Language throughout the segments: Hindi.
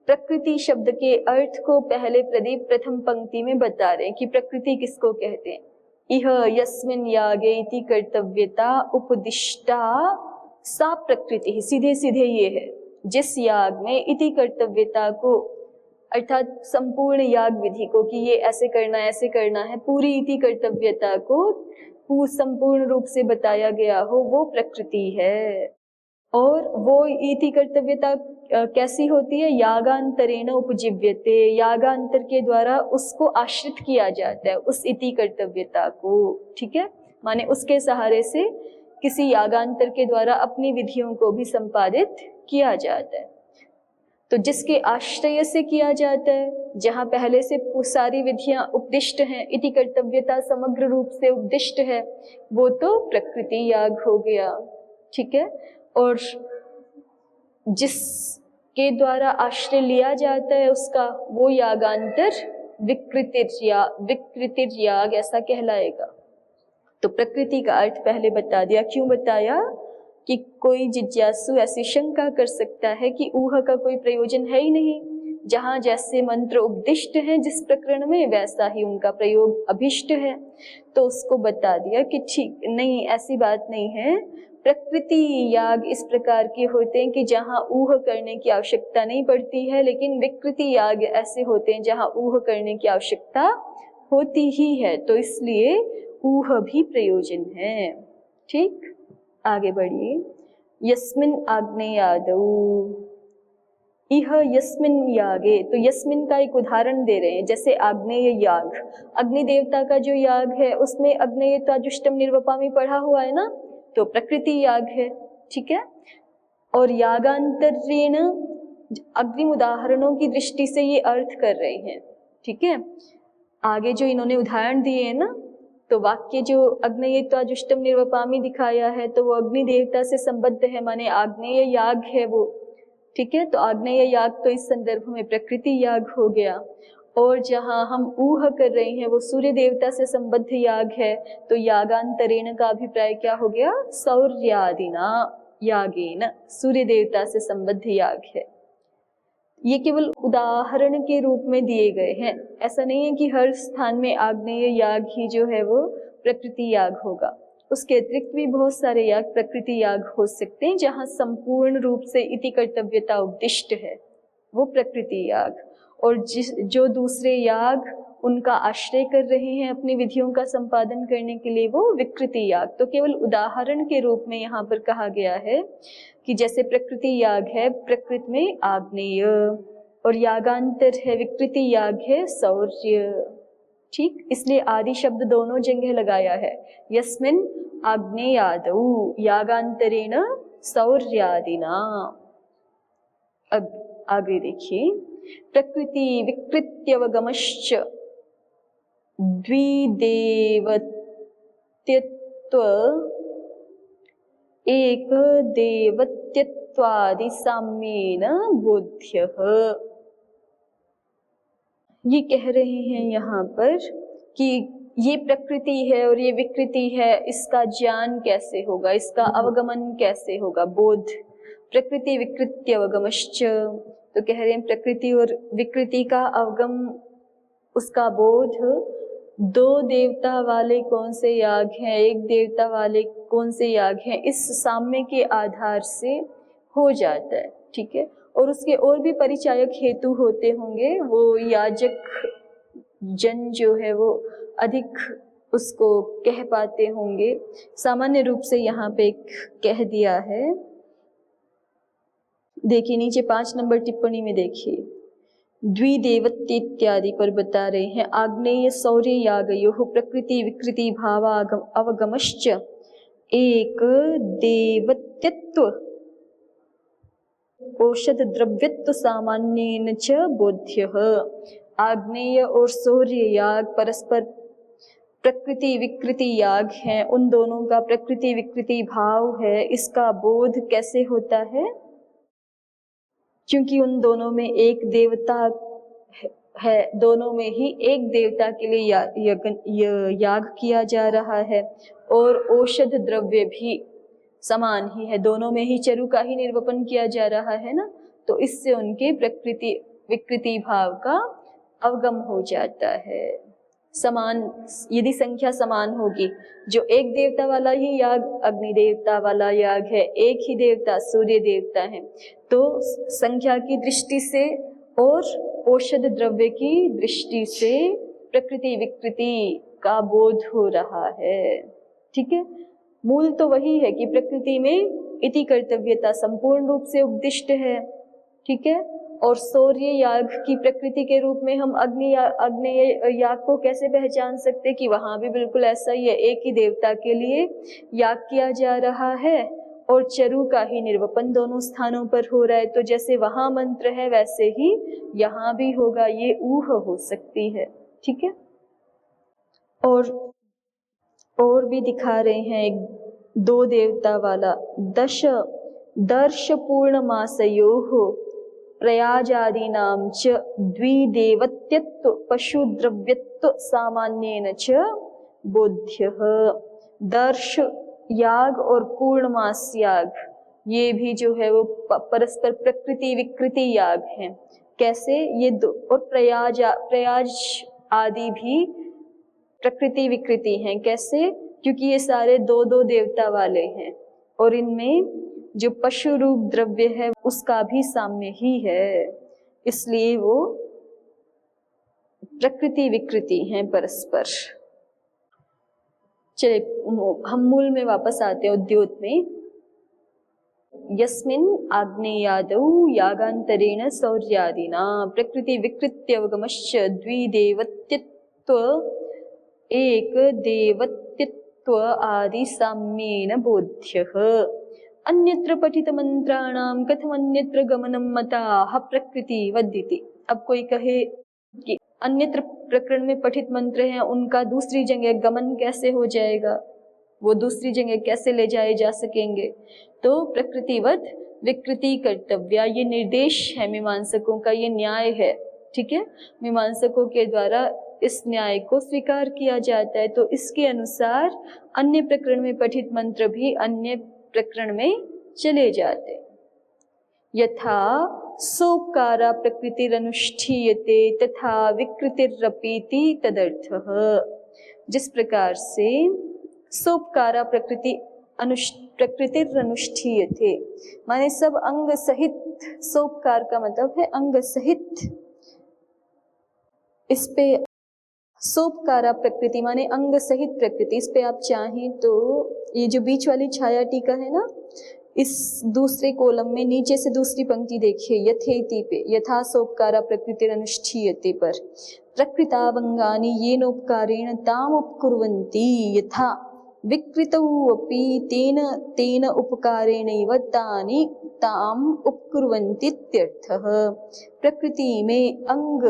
प्रकृति शब्द के अर्थ को पहले प्रदीप प्रथम पंक्ति में बता रहे हैं कि प्रकृति किसको कहते हैं। इह यस्मिन् यागे इति कर्तव्यता उपदिष्टा सा प्रकृति, सीधे सीधे ये है, जिस याग में इति कर्तव्यता को अर्थात संपूर्ण याग विधि को कि ये ऐसे करना है, पूरी इति कर्तव्यता को संपूर्ण रूप से बताया गया हो, वो प्रकृति है। और वो इति कर्तव्यता कैसी होती है? यागांतरेण उपजीव्यते, यागांतर के द्वारा उसको आश्रित किया जाता है उस इति कर्तव्यता को, ठीक है, माने उसके सहारे से किसी यागांतर के द्वारा अपनी विधियों को भी संपादित किया जाता है। तो जिसके आश्रय से किया जाता है, जहाँ पहले से सारी विधियां उपदिष्ट हैं, इति कर्तव्यता समग्र रूप से उपदिष्ट है, वो तो प्रकृति याग हो गया, ठीक है। और जिसके द्वारा आश्रय लिया जाता है उसका, वो यागांतर विकृतिर याग ऐसा कहलाएगा। तो प्रकृति का अर्थ पहले बता दिया। क्यों बताया? कि कोई जिज्ञासु ऐसी शंका कर सकता है कि ऊह का कोई प्रयोजन है ही नहीं, जहाँ जैसे मंत्र उपदिष्ट हैं जिस प्रकरण में, वैसा ही उनका प्रयोग अभिष्ट है। तो उसको बता दिया कि ठीक नहीं, ऐसी बात नहीं है। प्रकृति याग इस प्रकार के होते हैं कि जहाँ ऊह करने की आवश्यकता नहीं पड़ती है, लेकिन विकृति याग ऐसे होते हैं जहाँ ऊह करने की आवश्यकता होती ही है, तो इसलिए ऊह भी प्रयोजन है। ठीक, आगे बढ़िए। यस्मिन् आग्नेयादौ, इह यस्मिन् यागे, तो यस्मिन् का एक उदाहरण दे रहे हैं। जैसे आग्नेय याग, अग्नि देवता का जो याग है उसमें अग्नेयत्वाजुष्टम निर्वपामि पढ़ा हुआ है ना, तो प्रकृति याग है, ठीक है। और यागांतरेण अग्रिम उदाहरणों की दृष्टि से ये अर्थ कर रहे हैं, ठीक है। आगे जो इन्होंने उदाहरण दिए हैं ना, तो वाक्य जो अग्नेयत्वाजुष्टम निर्वपामि दिखाया है, तो वो अग्नि देवता से संबद्ध है, माने आग्नेय याग है वो, ठीक है। तो आग्नेय याग तो इस संदर्भ में प्रकृति याग हो गया। और जहाँ हम ऊह कर रहे हैं वो सूर्य देवता से संबद्ध याग है, तो यागांतरेण का अभिप्राय क्या हो गया? सौर्यादिना यागेन, सूर्य देवता से संबद्ध याग है। ये केवल उदाहरण के रूप में दिए गए हैं, ऐसा नहीं है कि हर स्थान में आग्नेय याग ही जो है वो प्रकृति याग होगा। उसके अतिरिक्त भी बहुत सारे याग प्रकृति याग हो सकते हैं, जहाँ संपूर्ण रूप से इति कर्तव्यता उपदिष्ट है, वो प्रकृति याग। और जो दूसरे याग उनका आश्रय कर रहे हैं अपनी विधियों का संपादन करने के लिए, वो विकृति याग। तो केवल उदाहरण के रूप में यहाँ पर कहा गया है कि जैसे प्रकृति याग है, प्रकृति में आग्नेय, और यागांतर है, विकृति याग है सौर्य, ठीक। इसलिए आदि शब्द दोनों जगह लगाया है। यस्मिन् आग्नेयादौ यागांतरेण सौर्यादिना। अब आगे देखिए, प्रकृति विकृत्यवगमश्च द्विदेवत्यत्व एक देवत्यत्वादि साम्येन बोध्यः। ये कह रहे हैं यहाँ पर कि ये प्रकृति है और ये विकृति है, इसका ज्ञान कैसे होगा, इसका अवगमन कैसे होगा, बोध। प्रकृति विकृति अवगमश्च, तो कह रहे हैं प्रकृति और विकृति का अवगम, उसका बोध दो देवता वाले कौन से याग हैं, एक देवता वाले कौन से याग हैं, इस साम्य के आधार से हो जाता है, ठीक है। और उसके और भी परिचायक हेतु होते होंगे, वो याजक जन जो है वो अधिक उसको कह पाते होंगे। सामान्य रूप से यहाँ पे एक कह दिया है, देखिए नीचे 5 नंबर टिप्पणी में देखिए, द्विदेवत्य इत्यादि पर बता रहे हैं। आग्नेय सौर्य यागयोः प्रकृति विकृति भाव अवगमश्च एक देवत्यत्व औषध द्रव्यत्व सामान्येन च बोध्यः। आग्नेय और सौर्य याग परस्पर प्रकृति विकृति याग हैं, उन दोनों का प्रकृति विकृति भाव है, इसका बोध कैसे होता है? क्योंकि उन दोनों में एक देवता है, दोनों में ही एक देवता के लिए याग किया जा रहा है, और औषध द्रव्य भी समान ही है, दोनों में ही चरु का ही निर्वपन किया जा रहा है ना, तो इससे उनके प्रकृति विकृति भाव का अवगम हो जाता है। समान, यदि संख्या समान होगी, जो एक देवता वाला ही याग अग्नि देवता वाला याग है, एक ही देवता सूर्य देवता है, तो संख्या की दृष्टि से और औषध द्रव्य की दृष्टि से प्रकृति विकृति का बोध हो रहा है। ठीक है, मूल तो वही है कि प्रकृति में इति कर्तव्यता संपूर्ण रूप से उपदिष्ट है। ठीक है, और सौर्य याग की प्रकृति के रूप में हम अग्नि याग को कैसे पहचान सकते कि वहां भी बिल्कुल ऐसा ही है, एक ही देवता के लिए याग किया जा रहा है और चरु का ही निर्वपन दोनों स्थानों पर हो रहा है। तो जैसे वहां मंत्र है वैसे ही यहाँ भी होगा, ये ऊह हो सकती है। ठीक है, और भी दिखा रहे हैं एक दो देवता वाला दर्श पूर्णमासयोः प्रयाजादीनां च द्विदेवत्यत्व पशुद्रव्यत्व सामान्येन च बोध्यः। दर्श याग और पूर्णमास याग, ये भी जो है वो परस्पर प्रकृति विकृति याग हैं। कैसे ये दो, और प्रयाज आदि भी प्रकृति विकृति हैं। कैसे? क्योंकि ये सारे दो दो देवता वाले हैं और इनमें जो पशु रूप द्रव्य है उसका भी साम्य ही है, इसलिए वो प्रकृति विकृति हैं परस्पर। चले हम मूल में वापस आते हैं, उद्योत में। यस्मिन् आग्नेयादौ यागान्तरेण सौर्यादिना प्रकृति विकृत्यवगमश्च द्विदेवत्यत्व एक देवत्यत्व आदि साम्येन बोध्यः। अन्यत्र पठित मंत्राणाम कथम अन्यत्र गमनम मताः प्रकृतिवद्। अब कोई कहे कि अन्यत्र प्रकरण में पठित मंत्र हैं, उनका दूसरी जगह गमन कैसे हो जाएगा, वो दूसरी जगह कैसे ले जाए जा सकेंगे? तो प्रकृतिवत विकृति कर्तव्या, ये निर्देश है मीमांसकों का, ये न्याय है। ठीक है, मीमांसकों के द्वारा इस न्याय को स्वीकार किया जाता है। तो इसके अनुसार अन्य प्रकरण में पठित मंत्र भी अन्य प्रकरण में चले जाते। यथा सोपकारा प्रकृतिरनुष्ठीयते तथा विकृतिरपीति तदर्थः। जिस प्रकार से सोपकारा प्रकृतिरनुष्ठीयते माने सब अंग सहित, सोपकार का मतलब है अंग सहित। इस पे सोपकारा प्रकृति माने अंग सहित प्रकृति, इस पे आप चाहें तो ये जो बीच वाली छाया टीका है ना, इस दूसरे कॉलम में नीचे से दूसरी पंक्ति देखिए, यथेति पे, यथा सोपकारा प्रकृतिरनुष्ठीयते पर प्रकृतावंगानि येनोपकारेण ताम उपकुर्वन्ति यथा विकृतौ अपि तेन तेन उपकारेणैव तानि ताम उपकुर्वन्ति इत्यर्थः। प्रकृति में अंग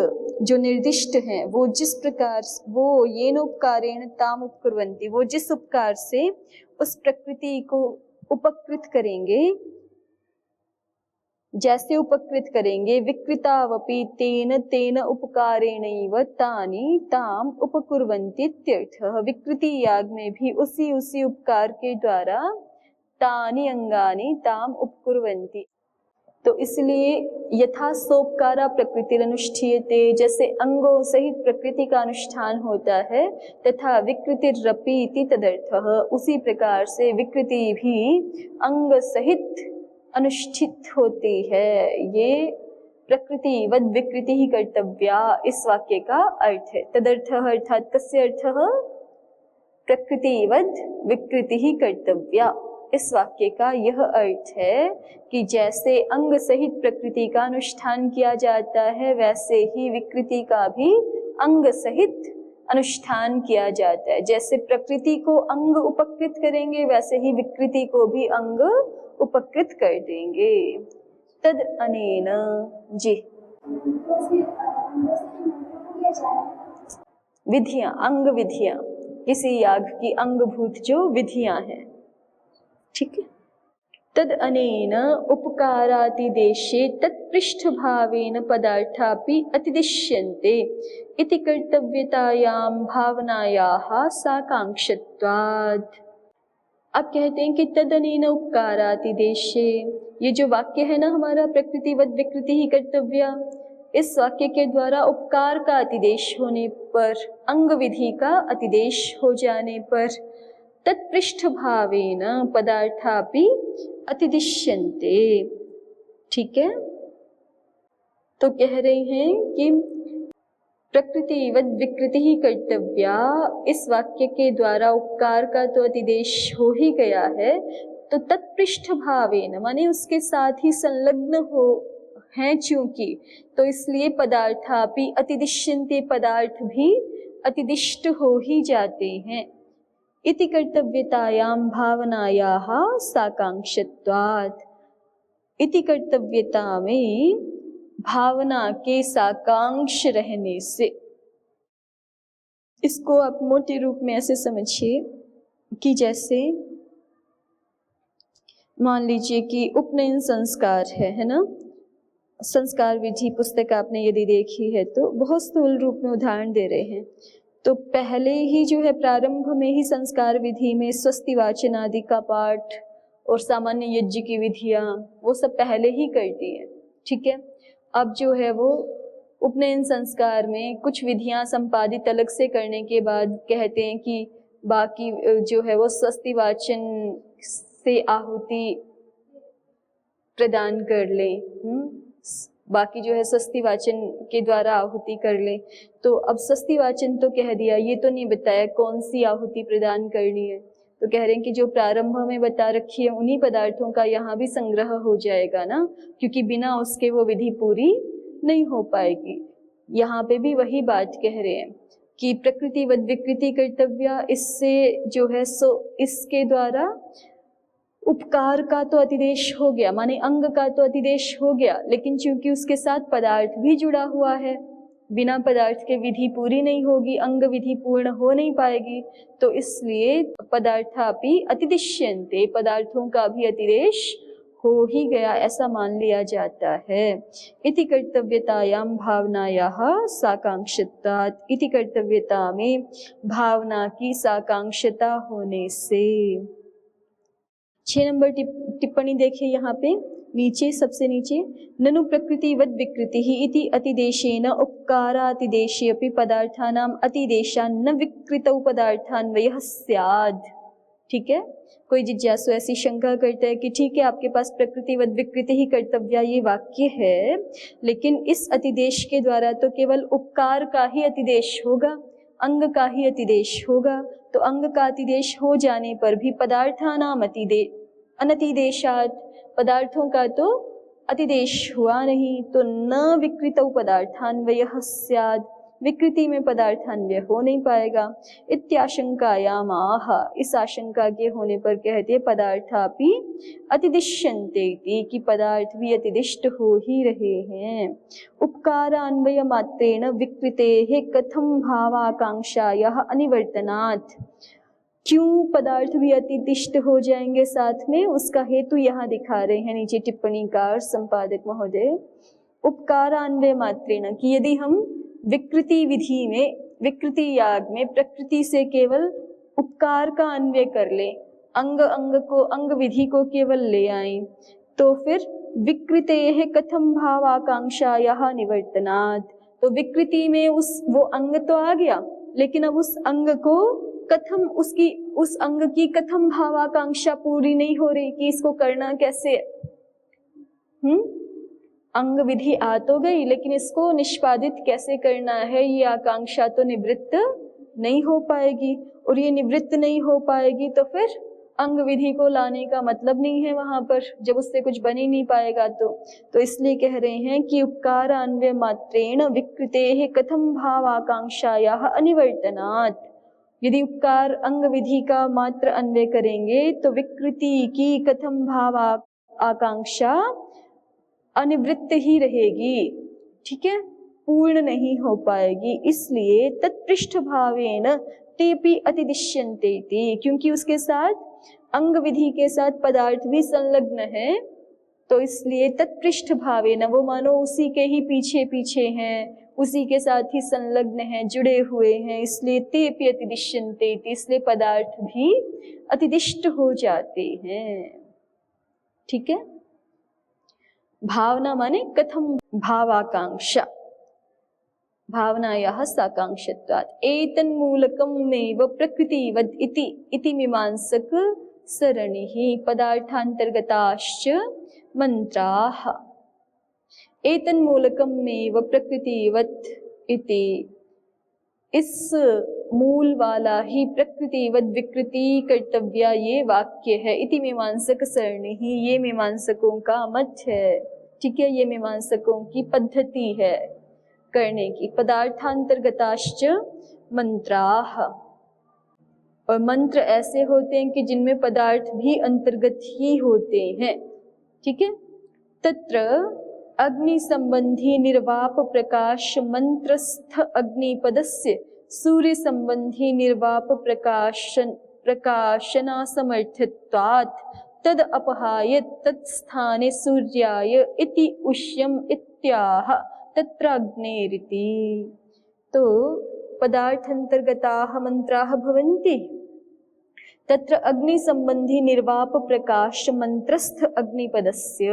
जो निर्दिष्ट हैं वो जिस प्रकार, वो येनोपकारेण ताम उपकुर्वन्ति, वो जिस उपकार से उस प्रकृति को उपकृत करेंगे, जैसे उपकृत करेंगे, विकृतावपि तेन तेन उपकारेणैव तानि ताम उपकुर्वन्ति इत्यर्थः। विकृति याग में भी उसी उपकार के द्वारा तानि अंगानि ताम उपकुर्वन्ति। तो इसलिए यथा सोपकारा प्रकृतिरनुष्ठीयते, जैसे अंगों सहित प्रकृति का अनुष्ठान होता है, तथा विकृतिरपीति तदर्थः, उसी प्रकार से विकृति भी अंग सहित अनुष्ठित होती है। ये प्रकृतिवद विकृति ही कर्तव्या इस वाक्य का अर्थ है। तदर्थः अर्थात कस्य अर्थः? प्रकृतिवद विकृति ही कर्तव्या, इस वाक्य का यह अर्थ है कि जैसे अंग सहित प्रकृति का अनुष्ठान किया जाता है, वैसे ही विकृति का भी अंग सहित अनुष्ठान किया जाता है। जैसे प्रकृति को अंग उपकृत करेंगे, वैसे ही विकृति को भी अंग उपकृत कर देंगे। तद अनेन जी विधियां, अंग विधियां, किसी याग की अंगभूत जो विधियां हैं। ठीक है, तद अनेन उपकारातिदेशे तत्पृष्ठभावेन पदार्थापि अतिदिश्यन्ते इति कर्तव्यतायां भावनायाः साकांक्षत्वात्। अब कहते हैं कि तदनेन उपकारातिदेशे, ये जो वाक्य है ना हमारा, प्रकृतिवद विकृति ही कर्तव्या, इस वाक्य के द्वारा उपकार का अतिदेश होने पर, अंग विधि का अतिदेश हो जाने पर तत्पृष्ठभावेन पदार्थापि अतिदिश्यन्ते। ठीक है, तो कह रहे हैं कि प्रकृतिवद विकृति ही कर्तव्या, इस वाक्य के द्वारा उपकार का तो अतिदेश हो ही गया है, तो तत्पृष्ठ भावेन माने उसके साथ ही संलग्न हो हैं चूंकि, तो इसलिए पदार्थापि अतिदिश्यन्ते, पदार्थ भी अतिदिष्ट हो ही जाते हैं। इति कर्तव्यतायां भावनायाः साकांक्षत्वात्, इति कर्तव्यता में भावना के साकांक्ष रहने से। इसको आप मोटे रूप में ऐसे समझिए कि जैसे मान लीजिए कि उपनयन संस्कार है ना, संस्कार विधि पुस्तक आपने यदि देखी है तो बहुत स्थूल रूप में उदाहरण दे रहे हैं। तो पहले ही जो है प्रारंभ में ही संस्कार विधि में स्वस्ति वाचन आदि का पाठ और सामान्य यज्ञ की विधियां वो सब पहले ही करती है। ठीक है, अब जो है वो उपनयन संस्कार में कुछ विधियां संपादित अलग से करने के बाद कहते हैं कि बाकी जो है वो स्वस्ति वाचन से आहुति प्रदान कर लें, बाकी जो है स्वस्ति वाचन के द्वारा आहुति कर ले। तो अब स्वस्ति वाचन तो कह दिया, ये तो नहीं बताया कौन सी आहुति प्रदान करनी है। तो कह रहे हैं कि जो प्रारंभ में बता रखी है उन्हीं पदार्थों का यहाँ भी संग्रह हो जाएगा ना, क्योंकि बिना उसके वो विधि पूरी नहीं हो पाएगी। यहाँ पे भी वही बात कह रहे हैं कि प्रकृतिवद विकृति कर्तव्य, इससे जो है सो इसके द्वारा उपकार का तो अतिदेश हो गया, माने अंग का तो अतिदेश हो गया, लेकिन चूंकि उसके साथ पदार्थ भी जुड़ा हुआ है, बिना पदार्थ के विधि पूरी नहीं होगी, अंग विधि पूर्ण हो नहीं पाएगी, तो इसलिए पदार्थापि अतिदिश्यन्ते, पदार्थों का भी अतिदेश हो ही गया, ऐसा मान लिया जाता है। इति कर्तव्यतायां भावनायाः साकांक्षतात्, इति कर्तव्यता में भावना की साकांक्षता होने से। 6 नंबर टिप्पणी देखिए यहाँ पे नीचे, सबसे नीचे, ननु प्रकृतिवद विकृति ही इति अतिदेशेन उपकारातिदेशे अपि पदार्थानां अतिदेशान् न विकृतौ पदार्थान्वयः स्याद्। ठीक है, कोई जिज्ञासु ऐसी शंका करता है कि ठीक है आपके पास प्रकृतिवद विकृति ही कर्तव्य ये वाक्य है, लेकिन इस अतिदेश के द्वारा तो केवल उपकार का ही अतिदेश होगा, अंग का ही अतिदेश होगा, तो अंग का अतिदेश हो जाने पर भी पदार्थानाम अनतिदेशात्, पदार्थों का तो अतिदेश हुआ नहीं, तो न विकृतौ पदार्थान्वयः स्याद्, विकृति में पदार्थान्वय हो नहीं पाएगा। इत्याशंकायाम आह, इस आशंका के होने पर कहते हैं पदार्थापि अतिदिश्यन्ते, कि पदार्थ भी अतिदिष्ट हो ही रहे हैं। उपकारान्वय मात्रेण विकृतेः कथम भावाकांक्षायाः अनिवर्तनात्, क्यों पदार्थ भी अतिदिष्ट हो जाएंगे साथ में, उसका हेतु यहाँ दिखा रहे हैं नीचे टिप्पणीकार संपादक महोदय। उपकारान्वय मात्रेण, कि यदि हम विकृति विधि में, विकृति याग में प्रकृति से केवल उपकार का अन्वय कर ले, अंग को, अंग विधि को केवल ले आए, तो फिर विकृतेः कथम भावाकांक्षायाः निवर्तनात्, तो विकृति में वो अंग तो आ गया, लेकिन अब उस अंग को कथम, उस अंग की कथम भावाकांक्षा पूरी नहीं हो रही कि इसको करना कैसे। अंग विधि आ तो गई, लेकिन इसको निष्पादित कैसे करना है ये आकांक्षा तो निवृत्त नहीं हो पाएगी, और ये निवृत्त नहीं हो पाएगी तो फिर अंग विधि को लाने का मतलब नहीं है वहां पर, जब उससे कुछ बन ही नहीं पाएगा। तो इसलिए कह रहे हैं कि उपकार अन्वय मात्रेण विकृतेः कथम भाव आकांक्षायाः अनिवर्तनात्, यदि उपकार अंग विधि का मात्र अन्वय करेंगे तो विकृति की कथम भाव आकांक्षा अनिवृत्त ही रहेगी, ठीक है, पूर्ण नहीं हो पाएगी। इसलिए तत्पृष्ठ भावेन तेपि अतिदिश्यन्ते, क्योंकि उसके साथ अंग विधि के साथ पदार्थ भी संलग्न है, तो इसलिए तत्पृष्ठ भावेन, वो मानो उसी के ही पीछे पीछे हैं, उसी के साथ ही संलग्न हैं, जुड़े हुए हैं, इसलिए तेपि अतिदिश्यन्ते, इसलिए पदार्थ भी अतिदिष्ट हो जाते हैं। ठीक है, भावना माने कथम भावाकांक्षा, भावनायाः साकांक्षत्वात्। एतन्मूलकमेव प्रकृतिवद् इति मीमांसक सरणिः पदार्थान्तर्गताश्च मंत्राः। एतन्मूलकमेव प्रकृतिवत् इति, इस मूल वाला ही प्रकृतिवद विकृति कर्तव्या ये वाक्य है। इति मीमांसक सरणी ही, ये मीमांसकों का मत है, ठीक है, ये मीमांसकों की पद्धति है करने की। पदार्थांतर्गताश्च मंत्राः, और मंत्र ऐसे होते हैं कि जिनमें पदार्थ भी अंतर्गत ही होते हैं, ठीक है। तत्र अग्नि संबंधी निर्वाप प्रकाश मंत्रस्थ अग्निपदस्य सूर्य संबंधी निर्वाप प्रकाशना समर्थत्वात् तद अपहाय तत्स्थाने सूर्याय इति उष्यम इत्याह तत्र अग्नेरिति। तो पदार्थान्तर्गताः मंत्राः भवन्ति, तत्र अग्नि संबंधी निर्वाप प्रकाश मंत्रस्थ अग्निपदस्य।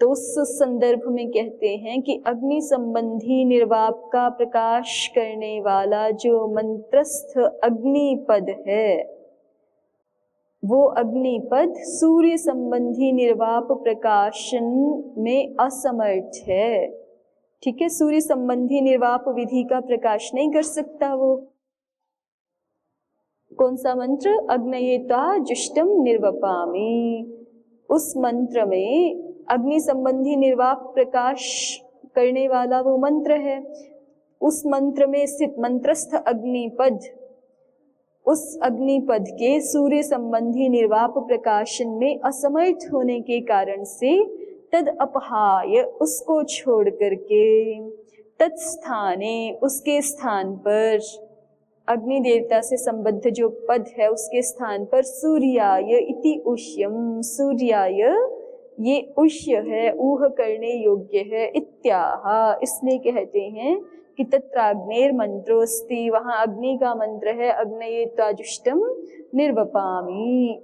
तो उस संदर्भ में कहते हैं कि अग्नि संबंधी निर्वाप का प्रकाश करने वाला जो मंत्रस्थ अग्निपद है, वो अग्निपद सूर्य संबंधी निर्वाप प्रकाशन में असमर्थ है, ठीक है। सूर्य संबंधी निर्वाप विधि का प्रकाश नहीं कर सकता वो। कौन सा मंत्र? अग्नये त्वा जुष्टम निर्वपामि। उस मंत्र में अग्नि संबंधी निर्वाप प्रकाश करने वाला वो मंत्र है। उस मंत्र में स्थित मंत्रस्थ अग्निपद, उस अग्निपद के सूर्य संबंधी निर्वाप प्रकाशन में असमर्थ होने के कारण से तद अपहाय, उसको छोड़ करके, तत्स्थाने, उसके स्थान पर, अग्नि देवता से संबद्ध जो पद है उसके स्थान पर सूर्याय इति उष्यम, सूर्याय ये उष्य है, ऊह करने योग्य है, इत्याह, इसलिए कहते हैं कि तत्राग्नेर मंत्रोस्ति, वहां अग्नि का मंत्र है, अग्नये त्वा जुष्टम निर्वपामि।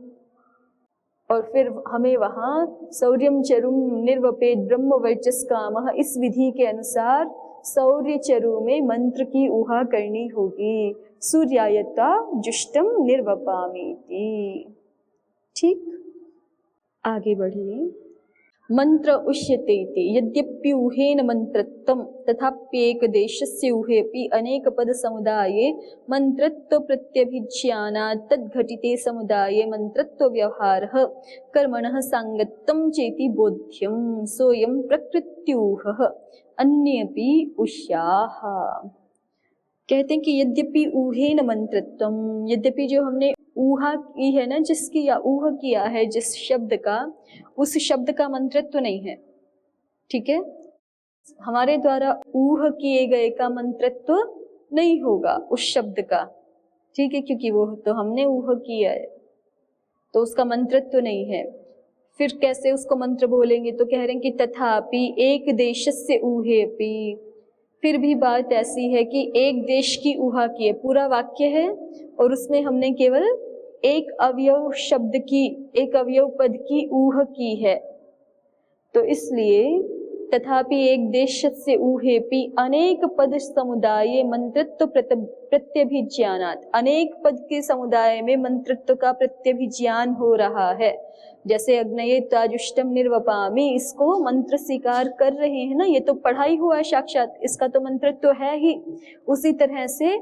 और फिर हमें वहां सौर्यम चरुम निर्वपेद ब्रह्म वर्चस कामः, इस विधि के अनुसार सौर्य चरु में मंत्र की ऊहा करनी होगी, सूर्याय त्वा जुष्टम निर्वपामीति। ठीक, आगे बढ़िए। मंत्र उष्यतेति यद्यप्यूहेन मंत्रत्वं तथाप्येकदेशस्य ऊहेऽपि अनेक पद समुदाये मंत्रत्व प्रत्यभिज्ञानात् तद्घटिते समुदाये मंत्रत्व व्यवहारः कर्मणः सांगत्यं चेति बोध्यं सोऽयं प्रकृत्यूहः अन्येऽपि उष्याः। कहते हैं कि यद्यपि ऊहेन मंत्रत्वं, यद्यपि जो हमने ऊहा की है ना, जिसकी या ऊह किया है जिस शब्द का, उस शब्द का मंत्रत्व नहीं है, ठीक है। हमारे द्वारा ऊह किए गए का मंत्रत्व नहीं होगा उस शब्द का, ठीक है, क्योंकि वो तो हमने ऊह किया है, तो उसका मंत्रत्व नहीं है। फिर कैसे उसको मंत्र बोलेंगे? तो कह रहे हैं कि तथापि एक देशस्य ऊहेऽपि, फिर भी बात ऐसी है कि एक देश की ऊहा की है, पूरा वाक्य है और उसमें हमने केवल एक अवयव शब्द की, एक अवयव पद की ऊह की है, तो इसलिए तथापि एक देशस्य ऊहेऽपि अनेक पद समुदाये मंत्रत्व प्रत्यभिज्ञानात्, अनेक पद के समुदाय में मंत्रत्व का प्रत्यभिज्ञान हो रहा है। जैसे अग्नये त्वा जुष्टम निर्वपामि, इसको मंत्र स्वीकार कर रहे हैं ना, ये तो पढ़ा ही हुआ है साक्षात, इसका तो मंत्रत्व है ही। उसी तरह से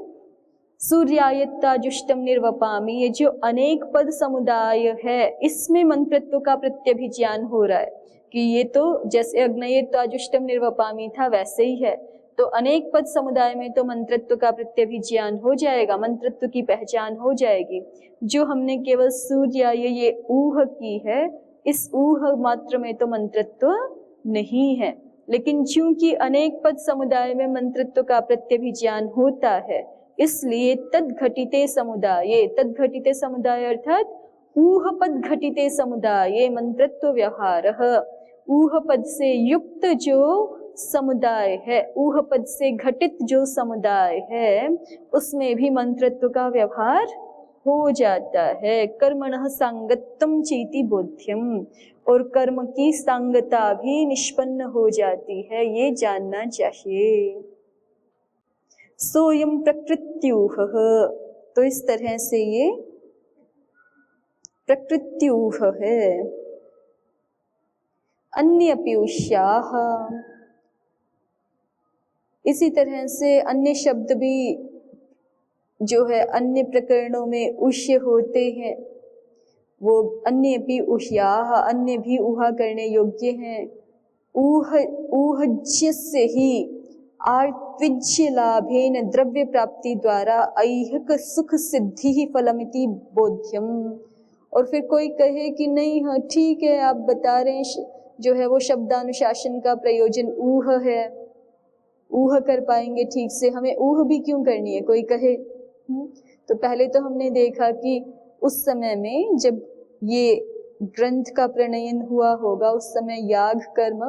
सूर्याय त्वा जुष्टम निर्वपामि, ये जो अनेक पद समुदाय है इसमें मंत्रत्व का प्रत्यभिज्ञान हो रहा है कि ये तो जैसे अग्नये त्वा जुष्टम निर्वपामि था वैसे ही है, तो अनेक पद समुदाय में तो मंत्रत्व का प्रत्यभिज्ञान हो जाएगा, मंत्रत्व की पहचान हो जाएगी। जो हमने केवल सूर्याय ये ऊह की है, इस ऊह मात्र में तो मंत्रत्व नहीं है, लेकिन चूंकि अनेक पद समुदाय में मंत्रत्व का प्रत्यभिज्ञान होता है, इसलिए तद्घटिते समुदाये, तद्घटिते समुदाय अर्थात ऊह पद घटिते समुदाये मंत्रत्व व्यवहारः, ऊह पद से युक्त जो समुदाय है, ऊह पद से घटित जो समुदाय है, उसमें भी मंत्रत्व का व्यवहार हो जाता है। कर्मणः सांगत्यं चेति बोध्यम, और कर्म की सांगता भी निष्पन्न हो जाती है, ये जानना चाहिए। सोयम प्रकृत्यूह, तो इस तरह से ये प्रकृत्यूह है। अन्य पीयूष्याः, इसी तरह से अन्य शब्द भी जो है अन्य प्रकरणों में उष्य होते हैं, वो अन्य भी उह्याः, अन्य भी ऊहा करने योग्य हैं। ऊहज्य से ही आर्त्विज्य लाभेन द्रव्य प्राप्ति द्वारा ऐहिक सुख सिद्धि ही फलमिति बोध्यम। और फिर कोई कहे कि नहीं, हाँ ठीक है, आप बता रहे हैं जो है वो शब्दानुशासन का प्रयोजन ऊह है, ऊह कर पाएंगे ठीक से, हमें ऊह भी क्यों करनी है, कोई कहे। तो पहले तो हमने देखा कि उस समय में जब ये ग्रंथ का प्रणयन हुआ होगा, उस समय याग कर्म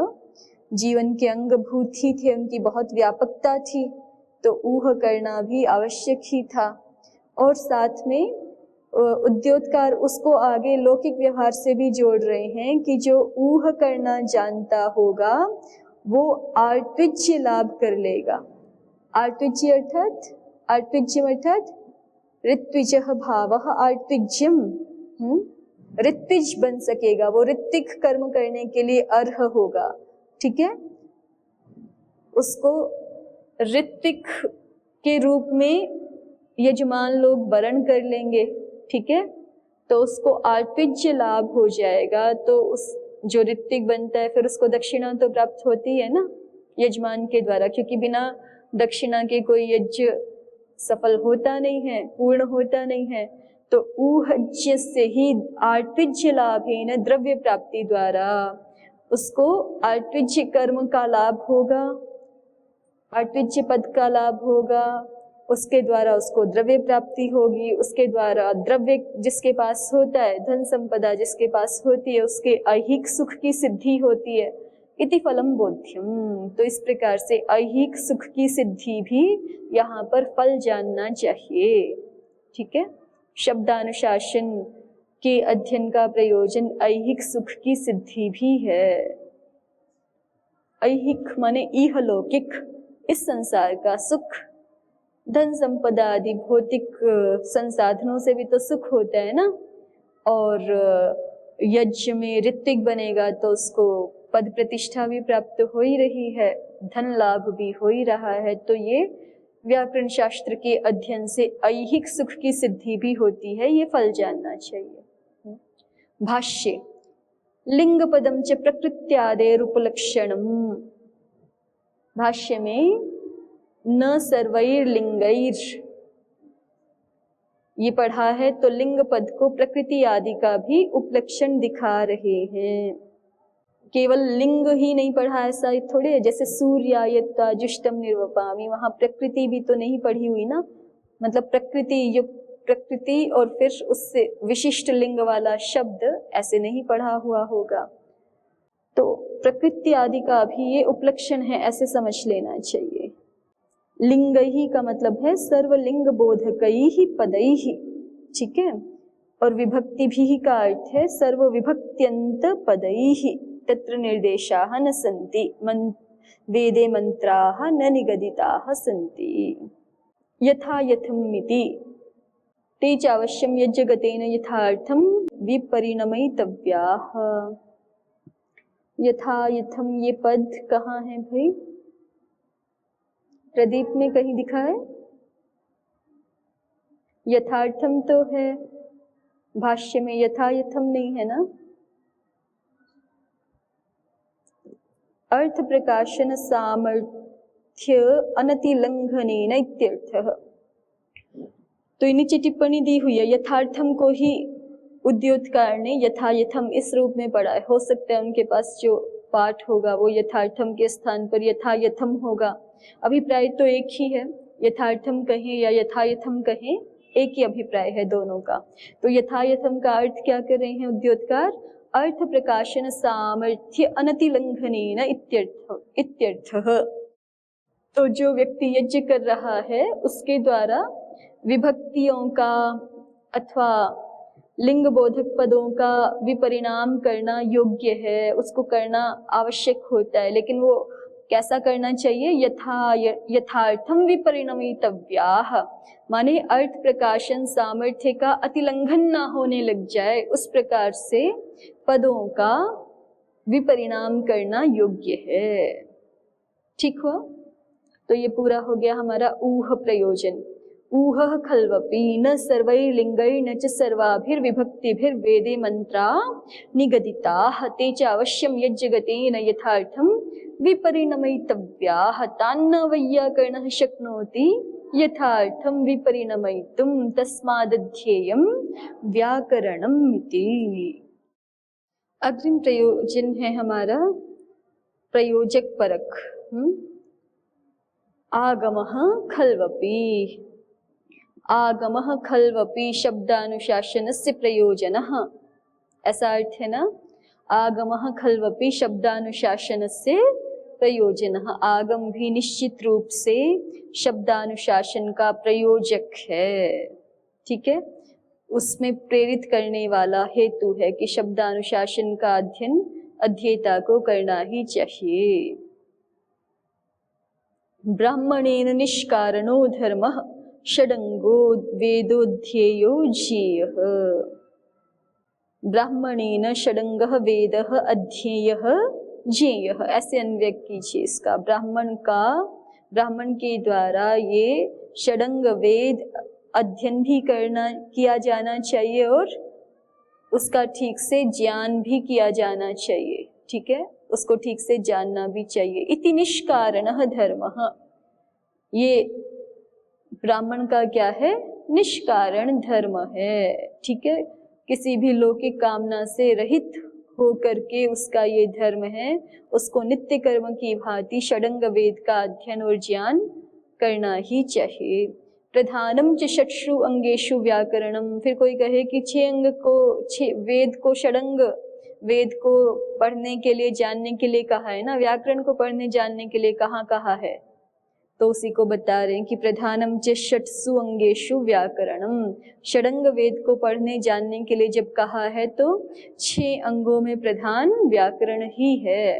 जीवन के अंगभूत ही थे, उनकी बहुत व्यापकता थी, तो ऊह करना भी आवश्यक ही था। और साथ में उद्योतकार उसको आगे लौकिक व्यवहार से भी जोड़ रहे हैं कि जो ऊह करना जानता होगा वो आर्त्विज्य लाभ कर लेगा। आर्त्विज्य अर्थात ऋत्विजः भावः आर्त्विज्यम, ऋत्विज बन सकेगा, वो ऋत्विक कर्म करने के लिए अर्ह होगा। ठीक है, उसको ऋत्विक के रूप में यजमान लोग वर्ण कर लेंगे। ठीक है, तो उसको आर्त्विज्य लाभ हो जाएगा। तो उस जो ऋत्विक बनता है फिर उसको दक्षिणा तो प्राप्त होती है ना यजमान के द्वारा, क्योंकि बिना दक्षिणा के कोई यज्ञ सफल होता नहीं है, पूर्ण होता नहीं है। तो ऊहज्य से ही आर्त्विज्य लाभेन द्रव्य प्राप्ति द्वारा उसको आर्त्विज्य कर्म का लाभ होगा, आर्त्विज्य पद का लाभ होगा, उसके द्वारा उसको द्रव्य प्राप्ति होगी, उसके द्वारा द्रव्य जिसके पास होता है, धन संपदा जिसके पास होती है, उसके ऐहिक सुख की सिद्धि होती है। इति फलम बोध्यम, तो इस प्रकार से ऐहिक सुख की सिद्धि भी यहाँ पर फल जानना चाहिए। ठीक है, शब्दानुशासन के अध्ययन का प्रयोजन ऐहिक सुख की सिद्धि भी है। ऐहिक माने इहलौकिक, इस संसार का सुख, धन संपदा आदि भौतिक संसाधनों से भी तो सुख होता है ना। और यज्ञ में ऋत्विक बनेगा तो उसको पद प्रतिष्ठा भी प्राप्त हो ही रही है, धन लाभ भी हो ही रहा है। तो ये व्याकरण शास्त्र के अध्ययन से ऐहिक सुख की सिद्धि भी होती है, ये फल जानना चाहिए। भाष्य, लिंग पदम च प्रकृत्यादेर उपलक्षणम, भाष्य में न सर्वैर लिंगैर ये पढ़ा है, तो लिंग पद को प्रकृति आदि का भी उपलक्षण दिखा रहे हैं। केवल लिंग ही नहीं पढ़ा, ऐसा थोड़े है जैसे सूर्यायत्ता जुष्टम निर्वपामि, वहां प्रकृति भी तो नहीं पढ़ी हुई ना, मतलब प्रकृति और फिर उससे विशिष्ट लिंग वाला शब्द ऐसे नहीं पढ़ा हुआ होगा। तो प्रकृति आदि का भी ये उपलक्षण है, ऐसे समझ लेना चाहिए। लिंग ही का मतलब है सर्वलिंग बोधकई ही पदई ही। ठीक है, और विभक्ति भी का अर्थ है सर्व विभक्त्यंत पदई ही तत्र निर्देशाः न सन्ति वेदे मंत्राः न निगदिताः सन्ति। यथा यथमिति ते चावश्यम यज्ञगतेन यथार्थम विपरिणमयितव्याः। यथा यथम ये पद कहाँ है भाई? प्रदीप में कहीं दिखा है? यथार्थम तो है, भाष्य में यथा यथम नहीं है ना। अर्थ प्रकाशन सामर्थ्य अनतिलंघनेन इत्यर्थः। तो नीचे टिप्पणी दी हुई है, यथार्थम को ही उद्योतकार ने यथा यथम इस रूप में पढ़ा है। हो सकता है उनके पास जो पाठ होगा वो यथार्थम के स्थान पर यथा यथम होगा। अभिप्राय तो एक ही है, यथार्थम कहें या यथा यथम कहें, एक ही अभिप्राय है दोनों का। तो यथा यथम का अर्थ क्या कर रहे हैं उद्योतकार? अर्थ प्रकाशन सामर्थ्य अनतिलंघनेन इत्यर्थः। तो जो व्यक्ति यज्ञ कर रहा है उसके द्वारा विभक्तियों का अथवा लिंग बोधक पदों का विपरिणाम करना योग्य है, उसको करना आवश्यक होता है, लेकिन वो कैसा करना चाहिए? यथार्थम विपरिणमितव्याः, माने अर्थ प्रकाशन सामर्थ्य का अतिलंघन ना होने लग जाए, उस प्रकार से पदों का विपरिणाम करना योग्य है। ठीक हुआ? तो ये पूरा हो गया हमारा ऊह प्रयोजन। ऊह खल्वपि न सर्वैर्लिंगैर्न च सर्वाभिर्विभक्तिभिर्वेदे मंत्रा निगदिताः ते च अवश्यं यज्जगतेन यथार्थं विपरिणमयितव्याः तान्न वैयाकरणः शक्नोति यथार्थं विपरिणमयितुं तस्मादध्येयं व्याकरणम् इति। अग्रिम प्रयोजन है हमारा प्रयोजक परक। आगमः खल्वपि। आगमः खल्वपि शब्दानुशासनस्य प्रयोजनः, ऐसा अर्थ है ना। आगमः खल्वपि शब्दानुशासनस्य प्रयोजनः, आगम भी निश्चित रूप से शब्दानुशासन का प्रयोजक है। ठीक है, उसमें प्रेरित करने वाला हेतु है कि शब्दानुशासन का अध्ययन अध्येता को करना ही चाहिए। ब्राह्मणेन निष्कारणो धर्मः षडंगो वेदोध्येयो ज्ञेयः। ब्राह्मणेन षडंगः वेदः अध्येयः ज्ञेयः, ऐसे अन्वय कीजिए इसका। ब्राह्मण के द्वारा ये षडंग वेद अध्ययन भी किया जाना चाहिए और उसका ठीक से ज्ञान भी किया जाना चाहिए। ठीक है, उसको ठीक से जानना भी चाहिए। इति निष्कारणः धर्मः, ये ब्राह्मण का क्या है? निष्कारण धर्म है। ठीक है, किसी भी लौकिक कामना से रहित हो करके उसका ये धर्म है। उसको नित्य कर्म की भांति षडंग वेद का अध्ययन और ज्ञान करना ही चाहिए। प्रधानम च षट्सु अंगेषु व्याकरणम, फिर कोई कहे कि 6 अंग को, 6 वेद को, षडंग वेद को पढ़ने के लिए जानने के लिए कहा है ना, व्याकरण को पढ़ने जानने के लिए कहाँ कहा है? तो उसी को बता रहे हैं कि प्रधानम च षट्सु अंगेषु व्याकरणम, षडंग वेद को पढ़ने जानने के लिए जब कहा है तो 6 अंगों में प्रधान व्याकरण ही है।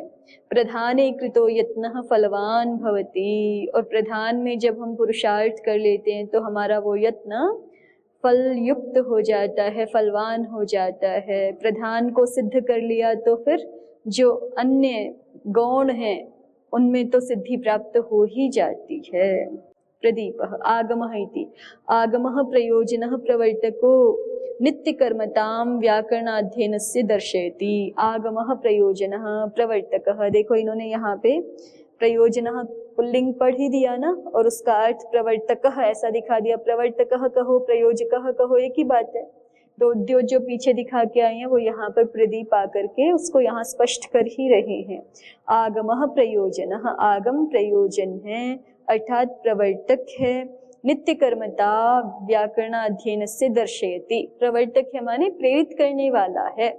प्रधाने कृतो यत्नः फलवान भवति, और प्रधान में जब हम पुरुषार्थ कर लेते हैं तो हमारा वो यत्न फल युक्त हो जाता है, फलवान हो जाता है। प्रधान को सिद्ध कर लिया तो फिर जो अन्य गौण हैं उनमें तो सिद्धि प्राप्त हो ही जाती है। प्रदीपः आगमः इति। आगमः प्रयोजनः प्रवर्तको नित्यकर्मतां व्याकरणाध्ययनस्य दर्शयति। आगमः प्रयोजनः प्रवर्तकः, देखो इन्होंने यहाँ पे प्रयोजनः पुल्लिंग पढ़ ही दिया ना, और उसका अर्थ प्रवर्तकः ऐसा दिखा दिया। प्रवर्तकः कहो, प्रयोजकः कहो, एक ही बात है। तो जो पीछे दिखा के आए हैं वो यहाँ पर प्रदीप आकर के उसको यहाँ स्पष्ट कर ही रहे हैं। आगमः प्रयोजनः, आगम प्रयोजन है अर्थात प्रवर्तक है। नित्य कर्मता व्याकरणाध्ययनस्य दर्शयति, प्रवर्तक है माने प्रेरित करने वाला है।